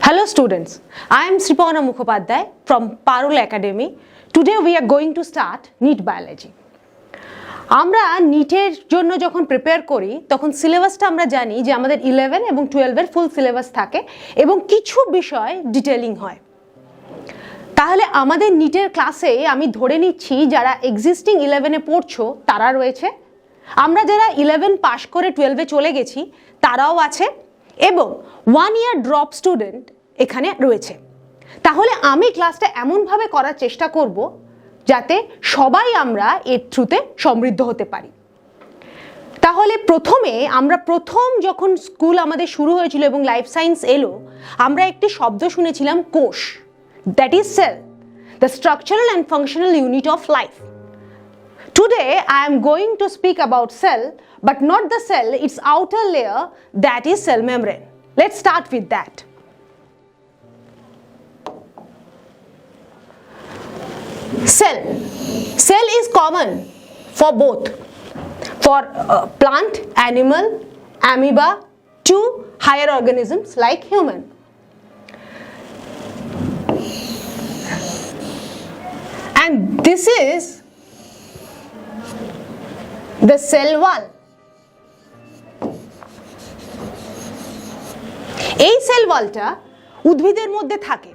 Hello students, I am Sripana Mukhopadhyay from Parul Academy. Today we are going to start NEET biology. আমরা নিটের জন্য যখন prepare করি তখন সিলেবাসটা আমরা জানি যে আমাদের 11 এবং 12 এর ফুল সিলেবাস থাকে এবং কিছু বিষয় ডিটেইলিং হয়। তাহলে আমাদের নিটের ক্লাসে আমি ধরে নিচ্ছি যারা এক্সিস্টিং 11 এ পড়ছো তারা রয়েছে, আমরা যারা 11 পাস করে 12 এ চলে গেছি তারাও আছে এবং 1 ইয়ার ড্রপ স্টুডেন্ট এখানে রয়েছে। তাহলে আমি ক্লাসটা এমনভাবে করার চেষ্টা করব যাতে সবাই আমরা এর থ্রুতে সমৃদ্ধ হতে পারি। তাহলে প্রথমে আমরা যখন স্কুল আমাদের শুরু হয়েছিল এবং লাইফ সায়েন্স এলো, আমরা একটি শব্দ শুনেছিলাম কোষ, that is sell, the structural and functional unit of life. Today I am going to speak about cell, but not the cell, its outer layer, that is cell membrane. Let's start with that. Cell is common for both, for plant, animal, amoeba to higher organisms like human. And this is the cell wall. এই sell ওয়ালটা উদ্ভিদের মধ্যে থাকে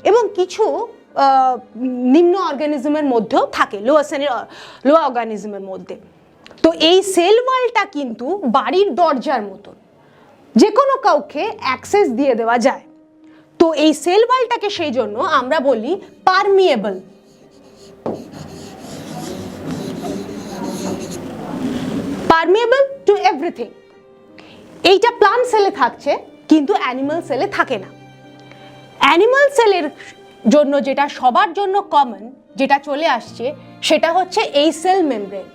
এবং কিছু নিম্ন অর্গানিজমের মধ্যেও থাকে, লোয়ার অর্গানিজমের মধ্যে। তো এই সেল ওয়ালটা কিন্তু বাড়ির দরজার মতন, যে কোনো কাউকে অ্যাক্সেস দিয়ে দেওয়া যায়। তো এই সেল ওয়ালটাকে সেই জন্য আমরা বলি পারমিয়েবল। Permeable two everything. এইটা প্লান্ট সেলে থাকছে কিন্তু অ্যানিমাল সেলে থাকে না। অ্যানিমাল সেলের জন্য যেটা সবার জন্য কমন, যেটা চলে আসছে, সেটা হচ্ছে এই সেল মেমব্রেন,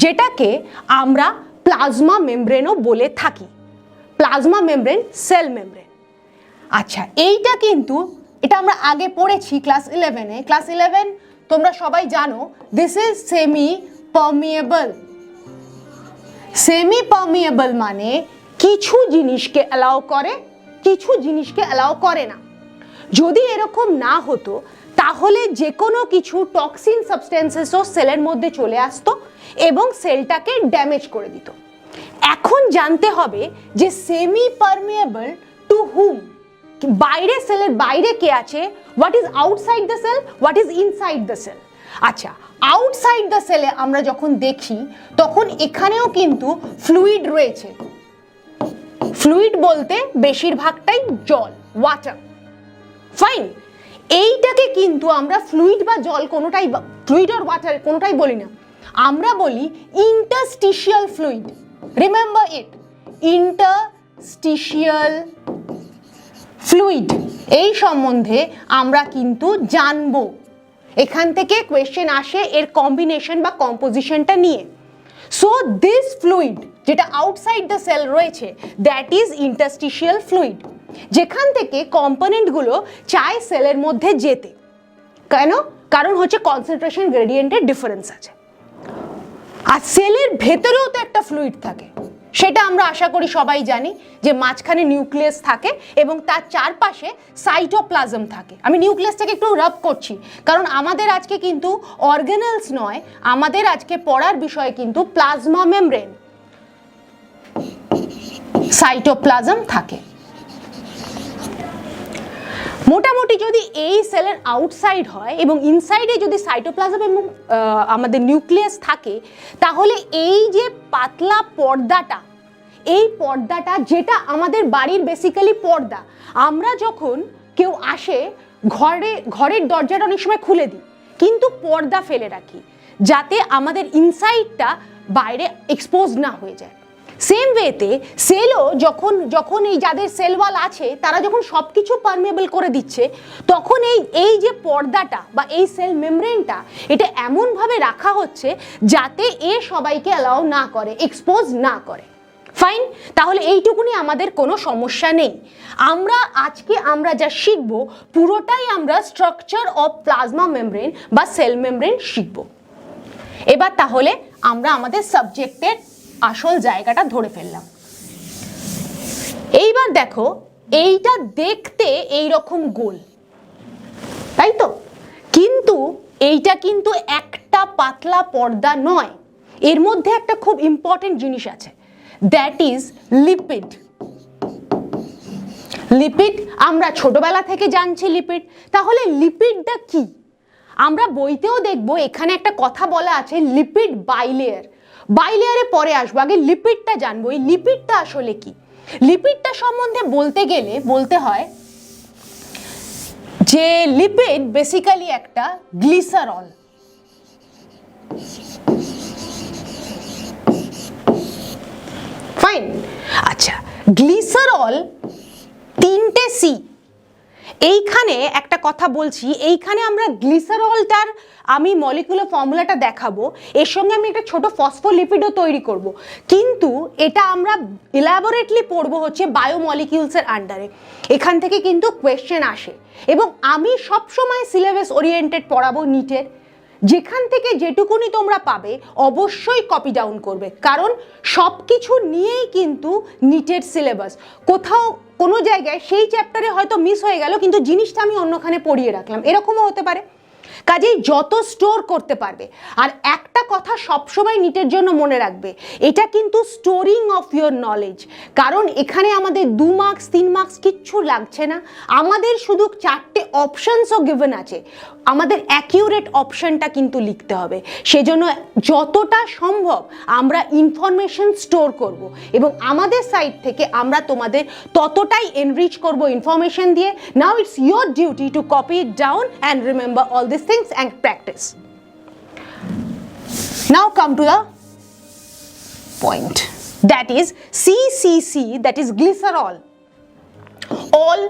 যেটাকে আমরা প্লাজমা মেমব্রেনও বলে থাকি। Plasma membrane, cell membrane. আচ্ছা, এইটা কিন্তু এটা আমরা আগে পড়েছি ক্লাস 11-এ। ক্লাস 11 তোমরা সবাই জানো, this is semi permeable. Semi permeable মানে কিছু জিনিসকে অ্যালাউ করে, কিছু জিনিসকে অ্যালাউ করে না। যদি এরকম না হতো তাহলে যে কোনো কিছু টক্সিন সাবস্টেন্সেসও সেলের মধ্যে চলে আসতো এবং সেলটাকে ড্যামেজ করে দিত। এখন জানতে হবে যে সেমি পারমিয়েবল টু হুম, বাইরে সেলের বাইরে কে আছে, what is outside the cell, what is inside the cell. আচ্ছা, আউটসাইড দ্য সেলে আমরা যখন দেখি তখন এখানেও কিন্তু ফ্লুইড রয়েছে। ফ্লুইড বলতে বেশিরভাগটাই জল, ওয়াটার। ফাইন, এইটাকে কিন্তু আমরা ফ্লুইড বা জল কোনোটাই, ফ্লুইড আর ওয়াটার কোনোটাই বলি না, আমরা বলি interstitial fluid. Remember it, interstitial fluid. এই সম্বন্ধে আমরা কিন্তু জানবো। এখান থেকে কোয়েশ্চেন আসে এর কম্বিনেশন বা কম্পোজিশনটা নিয়ে। সো দিস ফ্লুইড যেটা আউটসাইড দ্য সেল রয়েছে, দ্যাট ইজ ইন্টারস্টিশিয়াল ফ্লুইড, যেখান থেকে কম্পোনেন্টগুলো চায় সেলের মধ্যে যেতে। কেন? কারণ হচ্ছে কনসেন্ট্রেশন গ্রেডিয়েন্টের ডিফারেন্স আছে। আর সেলের ভেতরেও তো একটা ফ্লুইড থাকে, সেটা আমরা আশা করি সবাই জানি যে মাঝখানে নিউক্লিয়াস থাকে এবং তার চারপাশে সাইটোপ্লাজম থাকে। আমি নিউক্লিয়াসটাকে একটু রাব করছি কারণ আমাদের আজকে কিন্তু অর্গানেলস নয়, আমাদের আজকে পড়ার বিষয় কিন্তু প্লাজমা মেমব্রেন। সাইটোপ্লাজম থাকে। মোটামুটি যদি এই সেলের আউটসাইড হয় এবং ইনসাইডে যদি সাইটোপ্লাজম এবং আমাদের নিউক্লিয়াস থাকে, তাহলে এই যে পাতলা পর্দাটা, এই পর্দাটা যেটা আমাদের বাড়ির বেসিক্যালি পর্দা, আমরা যখন কেউ আসে ঘরের দরজাটা অনেক সময় খুলে দিই কিন্তু পর্দা ফেলে রাখি যাতে আমাদের ইনসাইডটা বাইরে এক্সপোজ না হয়ে যায়। সেম ওয়েতে সেলও যখন এই যাদের সেল ওয়াল আছে তারা যখন সব কিছু পারমিয়েবল করে দিচ্ছে, তখন এই যে পর্দাটা বা এই সেল মেমব্রেনটা, এটা এমনভাবে রাখা হচ্ছে যাতে এ সবাইকে অ্যালাউ না করে, এক্সপোজ না করে। ফাইন, তাহলে এইটুকুনি আমাদের কোনো সমস্যা নেই। আজকে আমরা যা শিখব পুরোটাই আমরা স্ট্রাকচার অফ প্লাজমা মেমব্রেন বা সেল মেমব্রেন শিখব। এবার তাহলে আমরা আমাদের সাবজেক্টের আসল জায়গাটা ধরে ফেললাম। এইবার দেখো এইটা দেখতে এই রকম গোল, তাই তো? কিন্তু এইটা কিন্তু একটা পাতলা পর্দা নয়, এর মধ্যে একটা খুব ইম্পর্টেন্ট জিনিস আছে, দ্যাট ইজ লিপিড। লিপিড আমরা ছোটবেলা থেকে জানছি লিপিড। তাহলে লিপিডটা কি? আমরা বইতেও দেখব এখানে একটা কথা বলা আছে লিপিড বাইলেয়ার। বাইলেয়ারে পরে আসবো, আগে লিপিডটা জানবো। এই লিপিডটা আসলে কি? লিপিডটা সম্বন্ধে বলতে গেলে বলতে হয় যে লিপিড বেসিক্যালি একটা গ্লিসারল। ফাইন। আচ্ছা, গ্লিসারল তিনটে সি। এইখানে একটা কথা বলছি, এইখানে আমরা গ্লিসারলটার আমি মলিকুলার ফর্মুলাটা দেখাবো, এর সঙ্গে আমি একটা ছোট ফসফোলিপিডও তৈরি করব, কিন্তু এটা আমরা ইলাবোরেটলি পড়বো হচ্ছে বায়োমলিকিউলসের আন্ডারে। এখান থেকে কিন্তু কোয়েশ্চেন আসে, এবং আমি সবসময় সিলেবাস ওরিয়েন্টেড পড়াবো নিটের। যেখান থেকে যেটুকুনি তোমরা পাবে অবশ্যই কপি ডাউন করবে, কারণ সব কিছু নিয়েই কিন্তু নিটের সিলেবাস। কোথাও কোনো জায়গায় সেই চ্যাপ্টারে হয়তো মিস হয়ে গেল, কিন্তু জিনিসটা আমি অন্যখানে পড়িয়ে রাখলাম, এরকমও হতে পারে। কাজেই যত স্টোর করতে পারবে। আর একটা কথা সবসময় নিটের জন্য মনে রাখবে, এটা কিন্তু স্টোরিং অফ ইয়োর নলেজ। কারণ এখানে আমাদের 2 মার্কস 3 মার্কস কিচ্ছু লাগছে না, আমাদের শুধু 4টে অপশনসও গিভেন আছে, আমাদের অ্যাকিউরেট অপশনটা কিন্তু লিখতে হবে। সেজন্য যতটা সম্ভব আমরা ইনফরমেশন স্টোর করব, এবং আমাদের সাইড থেকে আমরা তোমাদের ততটাই এনরিচ করব ইনফরমেশন দিয়ে। Now it's your duty to copy it down and remember all these things and practice. Now come to the point, that is CCC, that is glycerol. All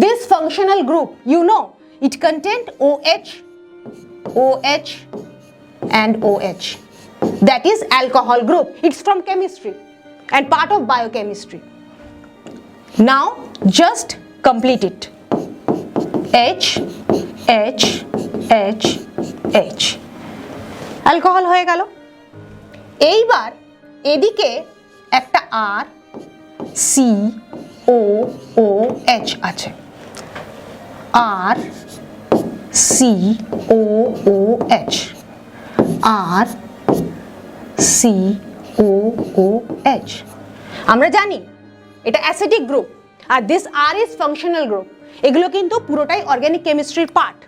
this functional group, you know, it contained OH, OH and OH. That is alcohol group. It's from chemistry and part of biochemistry. Now just complete it. H, H, H, H. Alcohol হয়ে গেল। এইবার এদিকে একটা আর C O O H আছে, আর C O O H, আর C O O H. আমরা জানি এটা অ্যাসিডিক গ্রুপ, আর this R is functional group. এগুলো কিন্তু পুরোটাই অর্গানিক কেমিস্ট্রির পার্ট।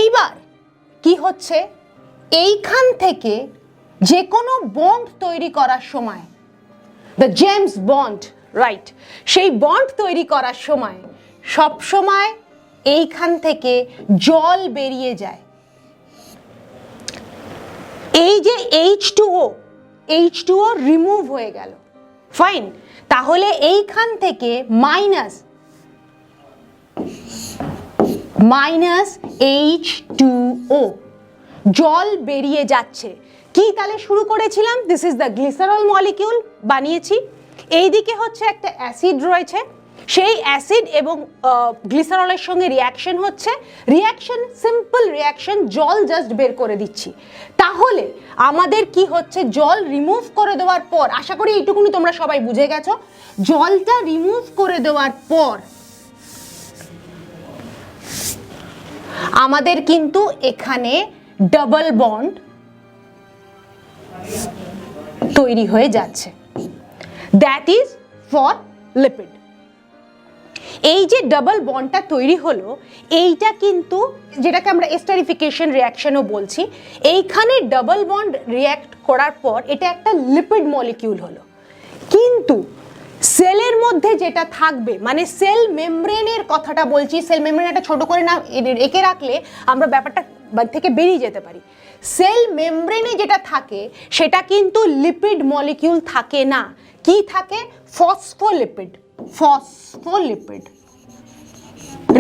এইবার কি হচ্ছে, এইখান থেকে যে কোনো বন্ড তৈরি করার সময়, দ্য জেমস বন্ড, রাইট, সেই বন্ড তৈরি করার সময় সব সময় এইখান থেকে জল বেরিয়ে যায়। এই যে H2O, H2O রিমুভ হয়ে গেল। ফাইন। তাহলে এইখান থেকে মাইনাস H2O জল বেরিয়ে যাচ্ছে। কি তাহলে শুরু করেছিলাম, this is the glycerol molecule বানিয়েছি। এইদিকে হচ্ছে একটা অ্যাসিড রয়েছে, সেই অ্যাসিড এবং গ্লিসারলের সঙ্গে রিয়াকশন হচ্ছে, রিয়াকশন সিম্পল রিয়াকশন, জল জাস্ট বের করে দিচ্ছি। তাহলে আমাদের কি হচ্ছে, জল রিমুভ করে দেওয়ার পর, আশা করি এইটুকুনি তোমরা সবাই বুঝে গেছো, জলটা রিমুভ করে দেওয়ার পর আমাদের কিন্তু এখানে ডাবল বন্ড তৈরি হয়ে যাচ্ছে, দ্যাট ইজ ফর লিপিড। এই যে ডাবল বন্ডটা তৈরি হলো, এইটা কিন্তু যেটাকে আমরা এস্টারিফিকেশন রিয়াকশনও বলছি, এইখানে ডাবল বন্ড রিয়াক্ট করার পর এটা একটা লিপিড মলিকিউল হলো। কিন্তু সেলের মধ্যে যেটা থাকবে, মানে সেল মেমব্রেনের কথাটা বলছি, সেল মেমব্রেনটা ছোট করে না এঁকে রাখলে আমরা ব্যাপারটা থেকে বেরিয়ে যেতে পারি। সেল মেমব্রেনে যেটা থাকে সেটা কিন্তু লিপিড মলিকিউল থাকে না, কি থাকে, ফসফোলিপিড। ফসফোলিপিড,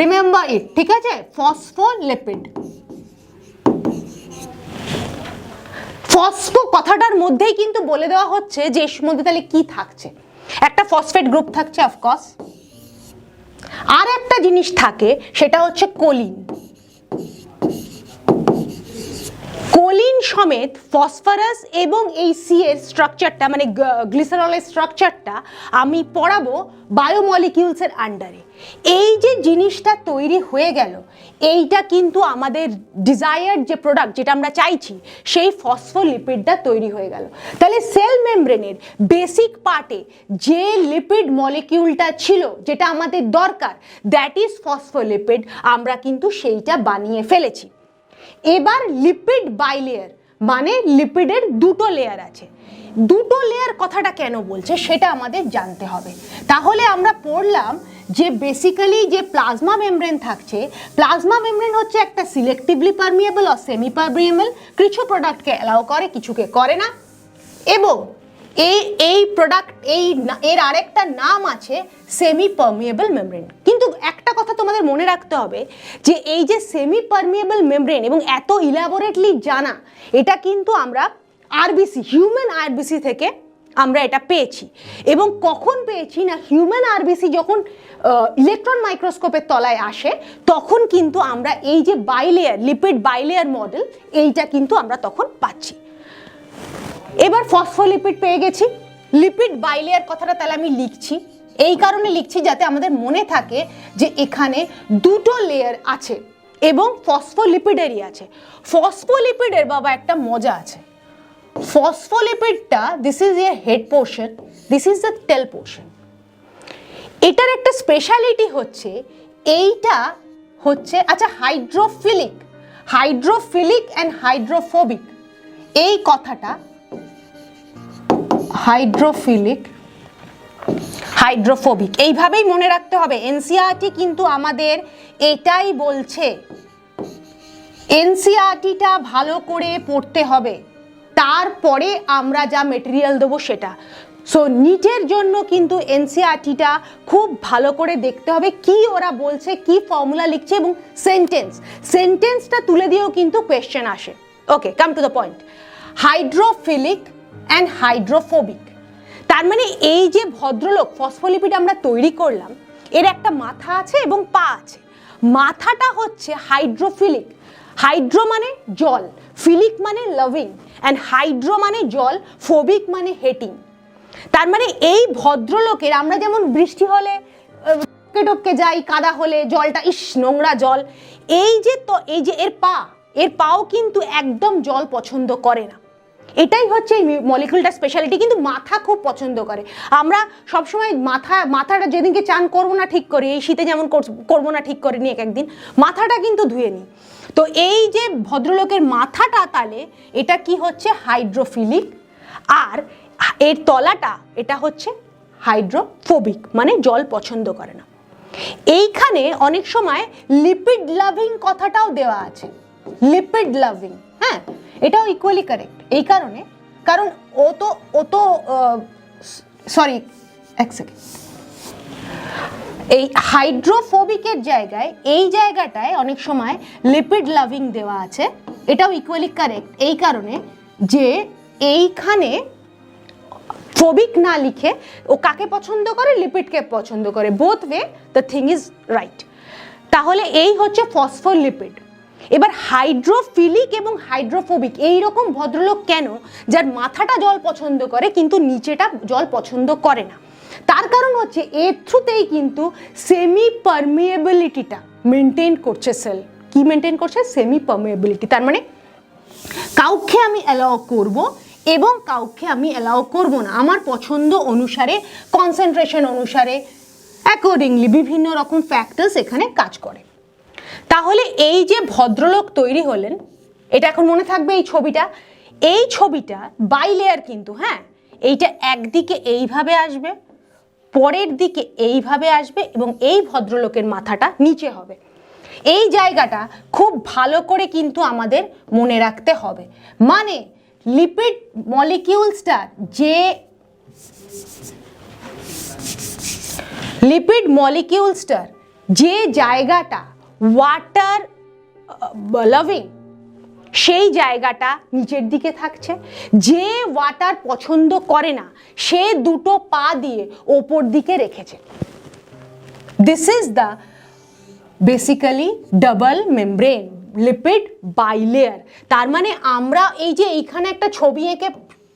রিমেম্বার ইট, ঠিক আছে, ফসফোলিপিড। ফসফো কথাটার মধ্যেই কিন্তু বলে দেওয়া হচ্ছে যে এর মধ্যে তাহলে কি থাকছে। একটা ফসফেট গ্রুপ থাকছে অফকোর্স, আর একটা জিনিস থাকে সেটা হচ্ছে কোলিন। কোলিন সমেত ফসফরাস এবং এই সি এর স্ট্রাকচারটা মানে গ্লিসারলের স্ট্রাকচারটা আমি পড়াবো বায়োমলিকিউলসের আন্ডারে। এই যে জিনিসটা তৈরি হয়ে গেল, এইটা কিন্তু আমাদের ডিজায়ার্ড যে প্রোডাক্ট যেটা আমরা চাইছি সেই ফসফোলিপিডটা তৈরি হয়ে গেল। তাহলে সেল মেমব্রেনের বেসিক পার্টে যে লিপিড মলিকিউলটা ছিল যেটা আমাদের দরকার, দ্যাট ইজ ফসফোলিপিড, আমরা কিন্তু সেইটা বানিয়ে ফেলেছি। এবার লিপিড বাইলেয়ার মানে লিপিডের দুটো লেয়ার আছে। দুটো লেয়ার কথাটা কেন বলছে সেটা আমাদের জানতে হবে। তাহলে আমরা পড়লাম যে বেসিক্যালি যে প্লাজমা মেমব্রেন থাকছে, প্লাজমা মেমব্রেন হচ্ছে একটা সিলেক্টিভলি পারমিয়েবল আর সেমি পারমিয়েবল, কিছু প্রোডাক্টকে অ্যালাউ করে কিছুকে করে না। এবং এই প্রোডাক্ট এর আরেকটা নাম আছে সেমি পারমিয়েবল মেমব্রেন। কিন্তু একটা কথা তোমাদের মনে রাখতে হবে যে এই যে সেমি পারমিয়েবল মেমব্রেন এবং এত ইলাবোরেটলি জানা, এটা কিন্তু আমরা আরবিসি হিউম্যান আরবিসি থেকে আমরা এটা পেয়েছি। এবং কখন পেয়েছি না, হিউম্যান আরবিসি যখন ইলেকট্রন মাইক্রোস্কোপের তলায় আসে তখন কিন্তু আমরা এই যে বাইলেয়ার লিপিড বাইলেয়ার মডেল এইটা কিন্তু আমরা তখন পাচ্ছি। এবার ফসফোলিপিড পেয়ে গেছি, লিপিড বাইলেয়ার কথাটা তাহলে আমি লিখছি, এই কারণে লিখছি যাতে আমাদের মনে থাকে যে এখানে দুটো লেয়ার আছে এবং ফসফোলিপিডেরই আছে। ফসফোলিপিডের বাবা একটা মজা আছে। ফসফোলিপিডটা this is a head portion, this is the tail portion. এটার একটা স্পেশালিটি হচ্ছে এইটা হচ্ছে আচ্ছা হাইড্রোফিলিক অ্যান্ড হাইড্রোফোবিক, এই কথাটা হাইড্রোফোবিক এইভাবেই মনে রাখতে হবে। এনসিইআরটি কিন্তু আমাদের এটাই বলছে, এনসিইআরটিটা ভালো করে পড়তে হবে, তারপরে আমরা যা মেটেরিয়াল দেবো সেটা। সো নিটের জন্য কিন্তু এনসিইআরটিটা খুব ভালো করে দেখতে হবে কি ওরা বলছে, কি ফর্মুলা লিখছে এবং সেন্টেন্সটা তুলে দিয়েও কিন্তু কোয়েশ্চেন আসে। Okay, come to the point. Hydrophilic and hydrophobic, তার মানে এই যে ভদ্রলোক ফসফোলিপিড আমরা তৈরি করলাম এর একটা মাথা আছে এবং পা আছে। মাথাটা হচ্ছে হাইড্রোফিলিক, হাইড্রো মানে জল, ফিলিক মানে লাভিং, অ্যান্ড হাইড্রো মানে জল, ফোবিক মানে হেটিং। তার মানে এই ভদ্রলোকের আমরা যেমন বৃষ্টি হলে টপকে যাই, কাদা হলে জলটা ইস নোংরা জল, এই যে এর পাও কিন্তু একদম জল পছন্দ করে না। এটাই হচ্ছে এই মলিকুলটার স্পেশালিটি। কিন্তু মাথা খুব পছন্দ করে। আমরা সবসময় মাথাটা যেদিনকে চান করবো না ঠিক করি, এই শীতে যেমন করবো না ঠিক করে নিই একদিন, মাথাটা কিন্তু ধুয়ে নিই। তো এই যে ভদ্রলোকের মাথাটা তাহলে এটা কি হচ্ছে হাইড্রোফিলিক, আর এর তলাটা এটা হচ্ছে হাইড্রোফোবিক মানে জল পছন্দ করে না। এইখানে অনেক সময় লিপিড লাভিং কথাটাও দেওয়া আছে, লিপিড লাভিং, হ্যাঁ এটাও ইকুয়ালি কারেক্ট। এই কারণে কারণ ও তো সরি এক সেকেন্ড, এই হাইড্রোফোবিকের জায়গায় এই জায়গাটায় অনেক সময় লিপিড লাভিং দেওয়া আছে, এটাও ইকুয়ালি কারেক্ট। এই কারণে যে এইখানে ফোবিক না লিখে ও কাকে পছন্দ করে, লিপিডকে পছন্দ করে। Both way the thing is right. তাহলে এই হচ্ছে ফসফোলিপিড। এবার হাইড্রোফিলিক এবং হাইড্রোফোবিক এইরকম ভদ্রলোক কেন, যার মাথাটা জল পছন্দ করে কিন্তু নিচেটা জল পছন্দ করে না, তার কারণ হচ্ছে এর থ্রুতেই কিন্তু সেমি পারমিয়েবিলিটিটা মেনটেন করছে সেল। কি মেনটেন করছে? Semi permeability. তার মানে কাউকে আমি অ্যালাউ করব এবং কাউকে আমি অ্যালাউ করব না, আমার পছন্দ অনুসারে, কনসেন্ট্রেশন অনুসারে, অ্যাকর্ডিংলি বিভিন্ন রকম ফ্যাক্টরস এখানে কাজ করে। তাহলে এই যে ভদ্রলোক তৈরি হলেন, এটা এখন মনে থাকবে এই ছবিটা বাইলেয়ার কিন্তু, হ্যাঁ এইটা একদিকে এইভাবে আসবে, পরের দিকে এইভাবে আসবে এবং এই ভদ্রলোকের মাথাটা নিচে হবে। এই জায়গাটা খুব ভালো করে কিন্তু আমাদের মনে রাখতে হবে। মানে লিপিড মলিকিউলসটার যে জায়গাটা ওয়াটার লাভিং, সেই জায়গাটা নিচের দিকে থাকছে। যে ওয়াটার পছন্দ করে না সে দুটো পা দিয়ে ওপর দিকে রেখেছে। This is the basically double membrane. Lipid bilayer. তার মানে আমরা এই যে এইখানে একটা ছবি এঁকে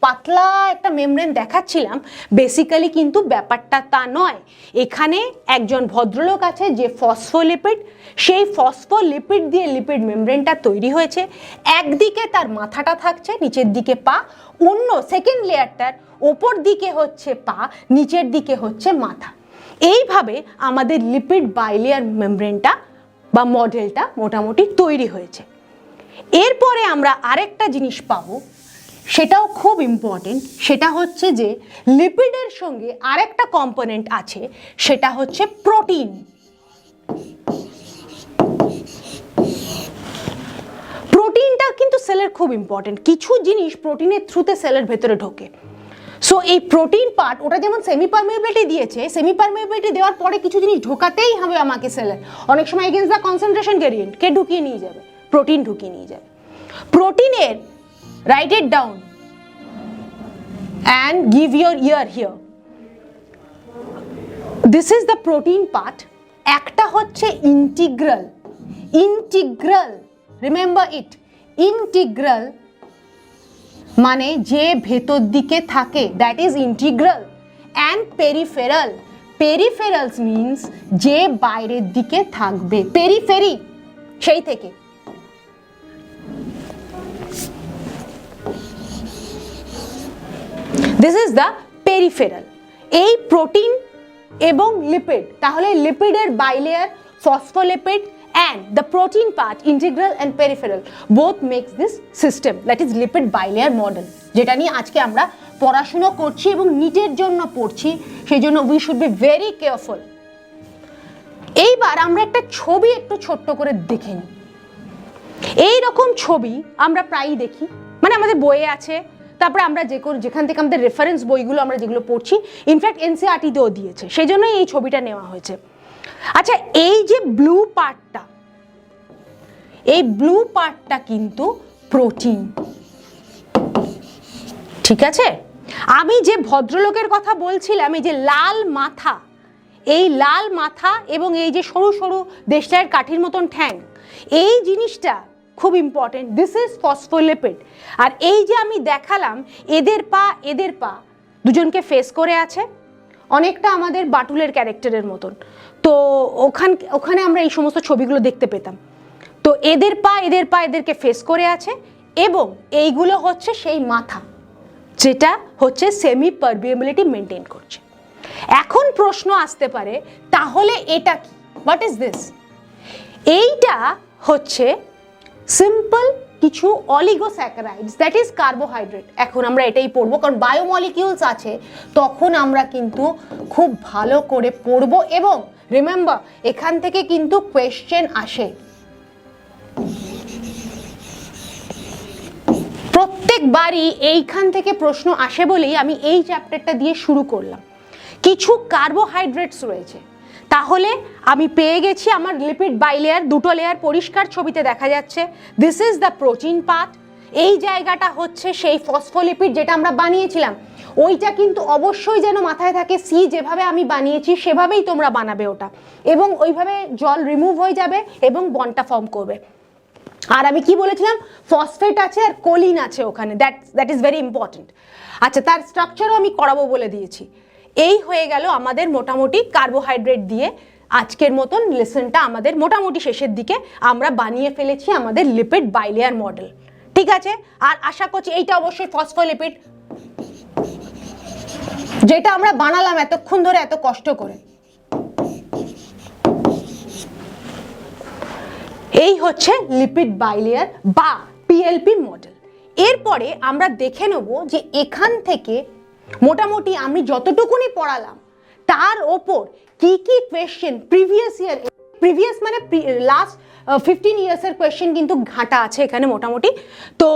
পাতলা একটা মেমব্রেন দেখাচ্ছিলাম, বেসিক্যালি কিন্তু ব্যাপারটা তা নয়। এখানে একজন ভদ্রলোক আছে যে ফসফোলিপিড, সেই ফসফোলিপিড দিয়ে লিপিড মেমব্রেনটা তৈরি হয়েছে। একদিকে তার মাথাটা থাকছে, নিচের দিকে পা, অন্য সেকেন্ড লেয়ারটার ওপর দিকে হচ্ছে পা, নিচের দিকে হচ্ছে মাথা। এইভাবে আমাদের লিপিড বাইলেয়ার মেমব্রেনটা বা মডেলটা মোটামুটি তৈরি হয়েছে। এরপরে আমরা আরেকটা জিনিস পাবো, সেটাও খুব ইম্পর্টেন্ট, সেটা হচ্ছে যে লিপিডের সঙ্গে আরেকটা কম্পোনেন্ট আছে, সেটা হচ্ছে প্রোটিন। প্রোটিনটা কিন্তু সেলের খুব ইম্পর্টেন্ট, কিছু জিনিস প্রোটিনের থ্রুতে সেলের ভেতরে ঢোকে। সো এই প্রোটিন পার্ট, ওটা যেমন সেমি পারমিয়েবিলিটি দিয়েছে, সেমি পারমিয়েবিলিটি দেওয়ার পরে কিছু জিনিস ঢোকাতেই হবে আমাকে সেলের। অনেক সময় এগেন্স্ট দ্য কনসেন্ট্রেশন গ্রেডিয়েন্ট কে ঢুকিয়ে নিয়ে যাবে? প্রোটিন ঢুকিয়ে নিয়ে যাবে। প্রোটিনের, write it down and give your ear here. This is the protein part. একটা হচ্ছে integral. Integral, remember it. Integral মানে যে ভেতর দিকে থাকে, that is integral. And peripheral. Peripherals means যে বাইরের দিকে থাকবে, periphery, সেই থেকে। This is the peripheral. এই প্রোটিন এবং লিপিড, তাহলে লিপিডের bilayer phospholipid and the protein part, integral and peripheral, both makes this system, that is lipid bilayer model, যেটা নিয়ে আজকে আমরা পড়াশোনা করছি এবং নিটের জন্য পড়ছি, সেই জন্য we should be very careful. এইবার আমরা একটা ছবি একটু ছোট্ট করে দেখে নিই। এই রকম ছবি আমরা প্রায়ই দেখি, মানে আমাদের বইয়ে আছে, তারপরে আমরা যেখান থেকে আমাদের রেফারেন্স বইগুলো আমরা যেগুলো পড়ছি, ইনফ্যাক্ট এনসিইআরটিতেও দিয়েছে, সেই জন্যই এই ছবিটা নেওয়া হয়েছে। আচ্ছা, এই যে ব্লু পার্টটা, এই ব্লু পার্টটা কিন্তু প্রোটিন, ঠিক আছে? আমি যে ভদ্রলোকের কথা বলছিলাম, এই যে লাল মাথা, এই লাল মাথা এবং এই যে সরু সরু দেশলাইয়ের কাঠির মতন ঠ্যাং, এই জিনিসটা খুব ইম্পর্টেন্ট। This is phospholipid. আর এই যে আমি দেখালাম এদের পা দুজনকে ফেস করে আছে, অনেকটা আমাদের বাটুলের ক্যারেক্টারের মতন। তো ওখানে আমরা এই সমস্ত ছবিগুলো দেখতে পেতাম। তো এদের পা এদেরকে ফেস করে আছে, এবং এইগুলো হচ্ছে সেই মাথা যেটা হচ্ছে সেমি পারমিয়েবিলিটি মেনটেন করছে। এখন প্রশ্ন আসতে পারে, তাহলে এটা কি? What is this? এইটা হচ্ছে সিম্পল কিছু অলিগোস্যাকারাইডস, দ্যাট ইজ কার্বোহাইড্রেট। এখন আমরা এটাই পড়বো, কারণ বায়োমলিকিউলস আছে, তখন আমরা কিন্তু খুব ভালো করে পড়বো। এবং রিমেম্বার, এখান থেকে কিন্তু কোয়েশ্চেন আসে, প্রত্যেকবারই এইখান থেকে প্রশ্ন আসে বলেই আমি এই চ্যাপ্টারটা দিয়ে শুরু করলাম। কিছু কার্বোহাইড্রেটস রয়েছে, তাহলে আমি পেয়ে গেছি আমার লিপিড বাইলেয়ার, দুটো লেয়ার পরিষ্কার ছবিতে দেখা যাচ্ছে। This is the protein part. এই জায়গাটা হচ্ছে সেই ফসফোলিপিড যেটা আমরা বানিয়েছিলাম, ওইটা কিন্তু অবশ্যই যেন মাথায় থাকে, সি যেভাবে আমি বানিয়েছি সেভাবেই তোমরা বানাবে ওটা, এবং ওইভাবে জল রিমুভ হয়ে যাবে এবং বন্ডটা ফর্ম করবে। আর আমি কি বলেছিলাম, ফসফেট আছে আর কোলিন আছে ওখানে, দ্যাট ইজ ভেরি ইম্পর্টেন্ট। আচ্ছা, তার স্ট্রাকচারও আমি করাবো বলে দিয়েছি। এই হয়ে গেল আমাদের মোটামুটি কার্বোহাইড্রেট দিয়ে আজকের মতন লেসনটা আমাদের মোটামুটি শেষের দিকে আমরা বানিয়ে ফেলেছি আমাদের লিপিড বাইলেয়ার মডেল, ঠিক আছে? আর আশা করছি এইটা অবশ্যই ফসফোলিপিড, যেটা আমরা বানালাম এতক্ষণ ধরে এত কষ্ট করে। এই হচ্ছে লিপিড বাইলেয়ার বা পিএলপি মডেল। এরপরে আমরা দেখে নেব যে এখান থেকে মোটামুটি আমি যতটুকুনি পড়ালাম তার ওপর কি কি কোয়েশ্চেন প্রিভিয়াস মানে লাস্ট 15 ইয়ার্সের কোয়েশ্চেন কিন্তু ঘাটা আছে এখানে মোটামুটি। তো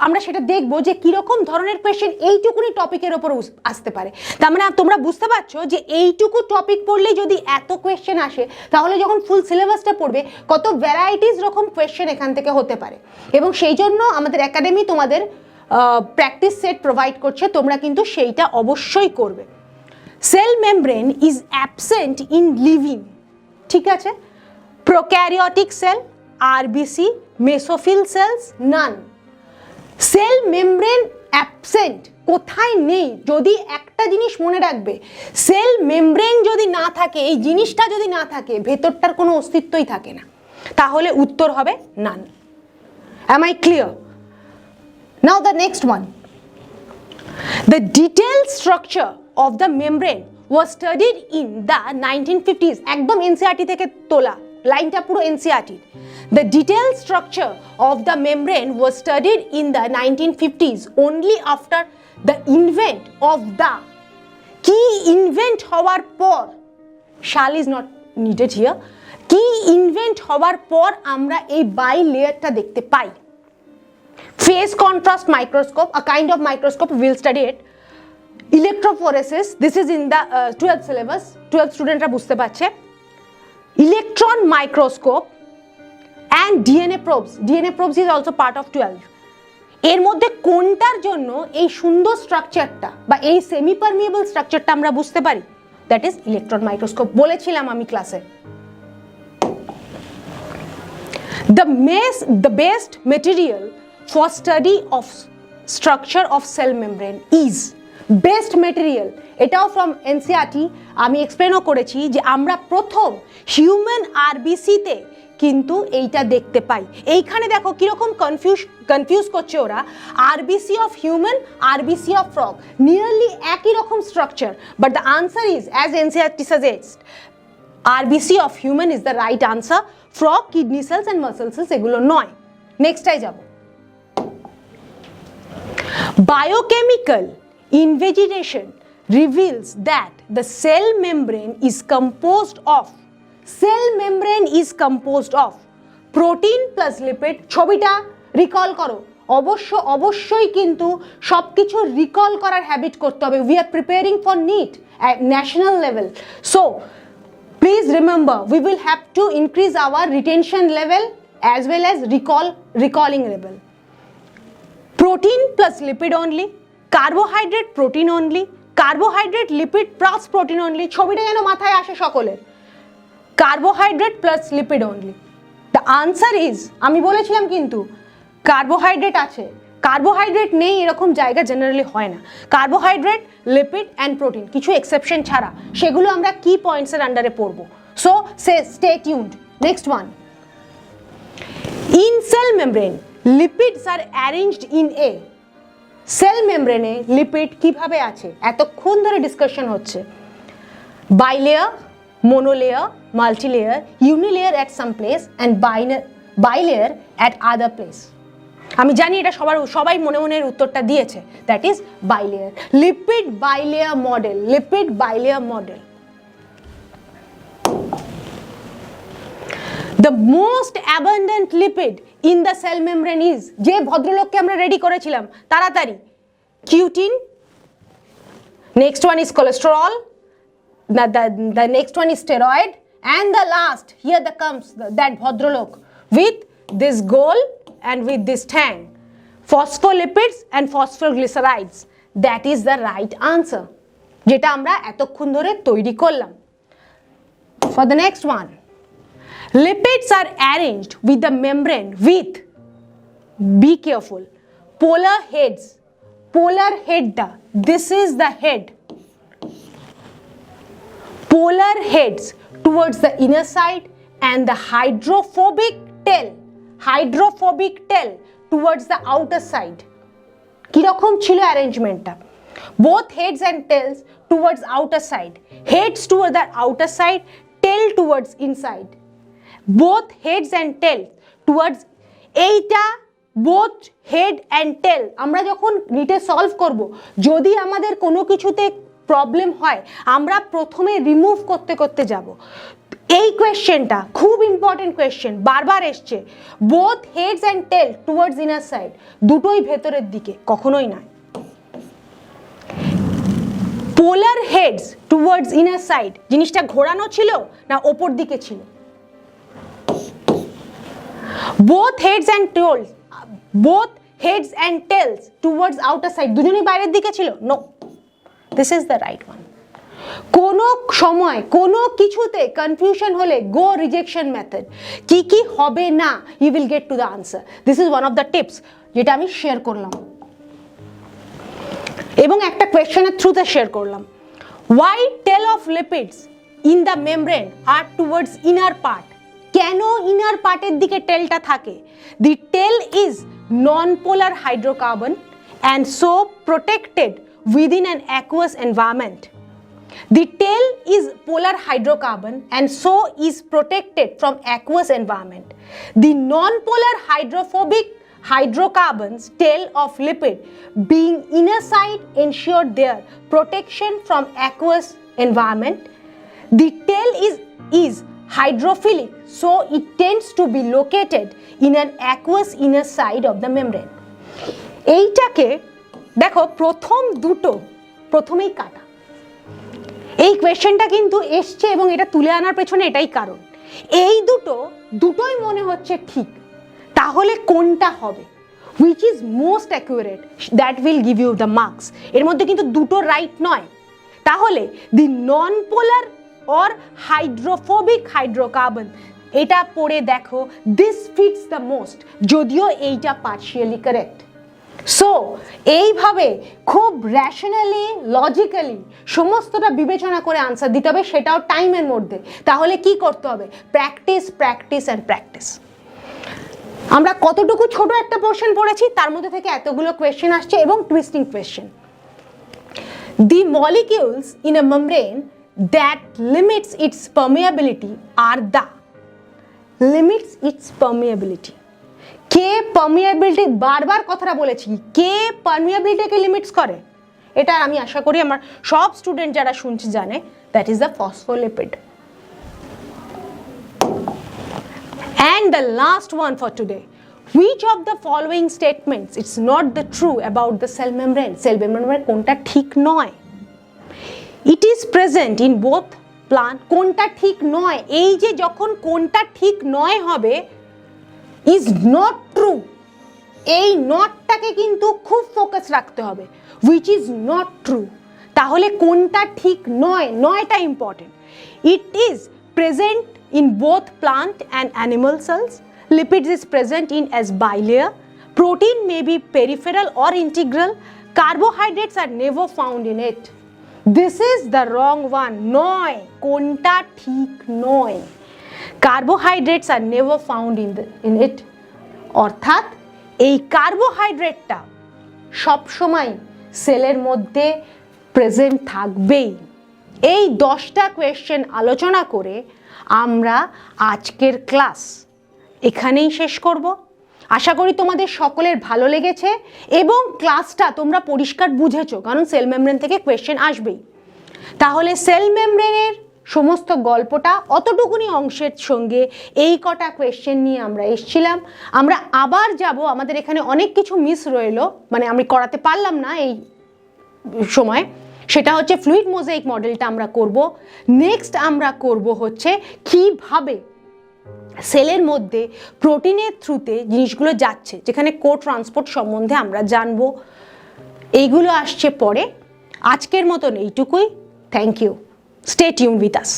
আমরা সেটা দেখবো যে কিরকম ধরনের কোয়েশ্চেন এইটুকুনি টপিকের ওপর আসতে পারে। তার মানে তোমরা বুঝতে পারছো যে এইটুকু টপিক পড়লে যদি এত কোয়েশ্চেন আসে, তাহলে যখন ফুল সিলেবাসটা পড়বে কত ভ্যারাইটিস রকম কোয়েশ্চেন এখান থেকে হতে পারে। এবং সেই জন্য আমাদের একাডেমি তোমাদের প্র্যাকটিস সেট প্রোভাইড করছে, তোমরা কিন্তু সেইটা অবশ্যই করবে। Cell membrane is absent in living, ঠিক আছে? Prokaryotic sell RBC, mesophyll cells, none. Cell membrane absent, কোথায় নেই? যদি একটা জিনিস মনে রাখবে, সেল মেমব্রেন যদি না থাকে, এই জিনিসটা যদি না থাকে, ভেতরটার কোনো অস্তিত্বই থাকে না, তাহলে উত্তর হবে নান। Am I clear? Now the next one. The detailed structure of the membrane was studied in the 1950s. একদম এনসিইআরটি থেকে তোলা, লাইনটা পুরো NCERT. The detailed structure of the membrane was studied in the 1950s only after the invent of the, কি invent হওয়ার পর, shall is not needed here, কি invent হওয়ার পর আমরা এই বাই লেয়ারটা দেখতে পাই? Phase contrast microscope, a kind of microscope, we'll study it. Electrophoresis, this is in the 12th syllabus, 12th স্টুডেন্টরা বুঝতে পারছে। Electron microscope and DNA probes. DNA probes is also part of 12. এর মধ্যে কোনটার জন্য এই সুন্দর স্ট্রাকচারটা বা এই সেমি পারমিয়েবল স্ট্রাকচারটা আমরা বুঝতে পারি? দ্যাট ইজ ইলেকট্রন মাইক্রোস্কোপ, বলেছিলাম আমি ক্লাসে। The best material for study of structure of cell membrane is, best material, এটাও ফ্রম এনসিইআরটি। আমি এক্সপ্লেনও করেছি যে আমরা প্রথম হিউম্যান আরবিসিতে কিন্তু এইটা দেখতে পাই। এইখানে দেখো কিরকম কনফিউজ করছে ওরা, RBC of human, RBC of frog, nearly একই রকম structure, but the answer is as NCERT suggest, RBC of human is the right answer, frog, kidney cells and muscle cells এগুলো নয়। নেক্সটাই যাব। Biochemical investigation reveals that the cell membrane is composed of protein plus lipid. ছবিটা recall করো, অবশ্যই কিন্তু সবকিছু recall করার habit করতে হবে। We are preparing for NEET at national level, so please remember we will have to increase our retention level as well as recalling level. Protein plus lipid only, carbohydrate protein only, carbohydrate lipid plus protein only, ছবিটা যেন মাথায় আসে সকলের, carbohydrate plus lipid only. The answer is, আমি বলেছিলাম কিন্তু carbohydrate আছে, carbohydrate নেই এরকম জায়গা জেনারেলি হয় না। কার্বোহাইড্রেট, লিপিড অ্যান্ড প্রোটিন, কিছু এক্সেপশন ছাড়া, সেগুলো আমরা কি পয়েন্টসের আন্ডারে পড়বো। So stay tuned. Next one, in cell membrane lipids are arranged in a, cell মেমব্রেনে লিপিড কিভাবে আছে এতক্ষণ ধরে ডিসকাশন হচ্ছে। Bilayer, monolayer, multilayer, unilayer at some place and bilayer at other place. আমি জানি এটা সবাই মনে মনের উত্তরটা দিয়েছে, that is bilayer. Lipid bilayer model, lipid bilayer model. The most abundant lipid in the cell membrane is, যে ভদ্রলোককে আমরা রেডি করেছিলাম তাড়াতাড়ি, cutin, next one is cholesterol, the next one is steroid, and the last, here the comes that bhadralok with this goal and with this tang, phospholipids and phosphoglycerides. That is the right answer, যেটা আমরা এতক্ষণ ধরে তৈরি করলাম। For the next one, lipids are arranged with the membrane with, be careful, polar heads, polar headটা, this is the head, polar heads towards the inner side and the hydrophobic tail towards the outer side. কিরকম ছিল অ্যারেঞ্জমেন্টটা? both heads and tails towards outer side, heads towards the outer side, tail towards inside, both heads and tails towards, এইটা both head and tail আমরা যখন নিটে solve করব, যদি আমাদের কোনো কিছুতে প্রবলেম হয় আমরা প্রথমে রিমুভ করতে করতে যাব। এই কোয়েশ্চেনটা খুব ইম্পর্টেন্ট কোয়েশ্চেন, বারবার এসছে। Both heads and tail towards inner side, দুটোই ভেতরের দিকে, কখনোই নয়। Polar heads towards inner side, জিনিসটা ঘোরানো ছিল না ওপর দিকে ছিল? Both heads and tails, both heads and tails towards outer side, দুজনেই বাইরের দিকে ছিল? No, this is the right one. কোনো সময় কোনো কিছুতে কনফিউশন হলে গো রিজেকশন মেথড, কি কি হবে না, you will get to the answer. This is one of the tips যেটা আমি শেয়ার করলাম এবং একটা কোয়েশ্চেনের থ্রুতে শেয়ার করলাম। Why tail of lipids in the membrane are towards inner part? কেন ইনার পার্টের দিকে টেলটা থাকে? The tail is non-polar hydrocarbon and so protected within an aqueous environment. The tail is polar hydrocarbon and so is protected from aqueous environment. The non-polar hydrophobic hydrocarbons tail of lipid being inner side ensure their protection from aqueous environment. The tail is hydrophilic, so it tends to be located in an aqueous inner side of the membrane. এইটাকে দেখো প্রথম দুটো প্রথমেই কাটা। এই কোয়েশ্চেনটা কিন্তু এসছে এবং এটা তুলে আনার পেছনে এটাই কারণ। এই দুটোই মনে হচ্ছে ঠিক, তাহলে কোনটা হবে? which is most accurate, that will give you the marks. এর মধ্যে কিন্তু দুটো রাইট নয়। তাহলে the non-polar or hydrophobic hydrocarbon, এটা পড়ে দেখো, this fits the most, যদিও এইটা partially correct. সো এইভাবে খুব র্যাশনালি লজিক্যালি সমস্তটা বিবেচনা করে আনসার দিতে হবে, সেটাও টাইমের মধ্যে। তাহলে কি করতে হবে? Practice practice and practice. আমরা কতটুকু ছোট একটা পোর্শন পড়েছি, তার মধ্যে থেকে এতগুলো কোয়েশ্চেন আসছে এবং twisting question. The molecules in a membrane that limits it's permeability are the limits it's permeability. K permeability, বারবার কথাটা বলেছি, কে পারমিয়াবিলিটিকে লিমিটস করে? এটা আমি আশা করি আমার সব স্টুডেন্ট যারা শুনছে জানে, that is the phospholipid. And the last one for today, which of the following statements it's not the true about the cell membrane? Cell membrane কোনটা ঠিক নয়? It is present in both plant, কোনটা ঠিক নয়? এই যে যখন কোনটা ঠিক নয় হবে, is not true, এই নটটাকে কিন্তু খুব ফোকাস রাখতে হবে, which is not true। তাহলে কোনটা ঠিক নয়, নয়টা important. It is present in both plant and animal cells. Lipids is present in as bilayer. Protein may be peripheral or integral. Carbohydrates are never found in it. This is the wrong one. নয়, কোনটা ঠিক নয়। Carbohydrates are never found in it. অর্থাৎ এই কার্বোহাইড্রেটটা সবসময় সেলের মধ্যে present থাকবেই। এই 10টা কোয়েশ্চেন আলোচনা করে আমরা আজকের ক্লাস এখানেই শেষ করব। আশা করি তোমাদের সকলের ভালো লেগেছে এবং ক্লাসটা তোমরা পরিষ্কার বুঝেছো, কারণ সেল মেমব্রেন থেকে কোয়েশ্চেন আসবেই। তাহলে সেল মেমব্রেনের সমস্ত গল্পটা অতটুকুনি অংশের সঙ্গে এই কটা কোয়েশ্চেন নিয়ে আমরা এসেছিলাম। আমরা আবার যাব, আমাদের এখানে অনেক কিছু মিস রইলো, মানে আমি করাতে পারলাম না এই সময়। সেটা হচ্ছে ফ্লুইড মোজাইক মডেলটা আমরা করব। নেক্সট আমরা করব হচ্ছে কিভাবে সেলের মধ্যে প্রোটিনের থ্রুতে জিনিসগুলো যাচ্ছে, যেখানে কো ট্রান্সপোর্ট সম্বন্ধে আমরা জানবো। এইগুলো আসছে পরে। আজকের মতন এইটুকুই। Thank you. Stay tune with us.